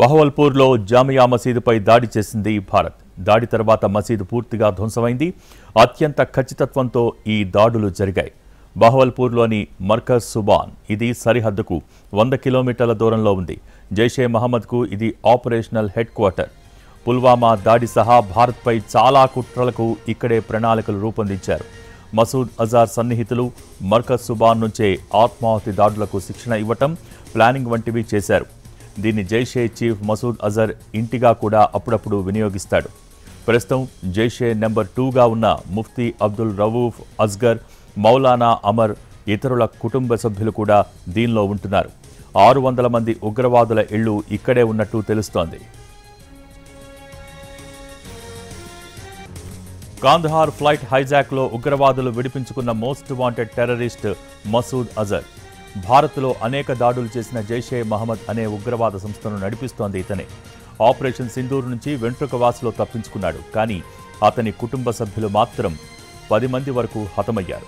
బహవల్పూర్లో జామియా మసీదుపై దాడి చేసింది భారత్. దాడి తర్వాత మసీదు పూర్తిగా ధ్వంసమైంది. అత్యంత ఖచ్చితత్వంతో ఈ దాడులు జరిగాయి. బహవల్పూర్లోని మర్కజ్ సుబాన్ ఇది సరిహద్దుకు 100 కిలోమీటర్ల దూరంలో ఉంది. జైషే మహమ్మద్కు ఇది ఆపరేషనల్ హెడ్ క్వార్టర్. పుల్వామా దాడి సహా భారత్పై చాలా కుట్రలకు ఇక్కడే ప్రణాళికలు రూపొందించారు. మసూద్ అజార్ సన్నిహితులు మర్కజ్ సుబాన్ నుంచే ఆత్మాహుతి దాడులకు శిక్షణ ఇవ్వటం, ప్లానింగ్ వంటివి చేశారు. దీన్ని జైషే చీఫ్ మసూద్ అజర్ ఇంటిగా కూడా అప్పుడప్పుడు వినియోగిస్తాడు. ప్రస్తుతం జైషే నెంబర్ 2గా ఉన్న ముఫ్తీ అబ్దుల్ రవూఫ్ అస్గర్, మౌలానా అమర్, ఇతరుల కుటుంబ సభ్యులు కూడా దీనిలో ఉంటున్నారు. 600 మంది ఉగ్రవాదుల ఇళ్లు ఇక్కడే ఉన్నట్టు తెలుస్తోంది. కాందహార్ ఫ్లైట్ హైజాక్లో ఉగ్రవాదులు విడిపించుకున్న most wanted terrorist Masood Azhar. భారత్లో అనేక దాడులు చేసిన జైషే మహమ్మద్ అనే ఉగ్రవాద సంస్థను నడిపిస్తోంది ఇతనే. ఆపరేషన్ సింధూర్ నుంచి వెంట్రుకవాసిలో తప్పించుకున్నాడు. కానీ అతని కుటుంబ సభ్యులు మాత్రం 10 మంది వరకు హతమయ్యారు.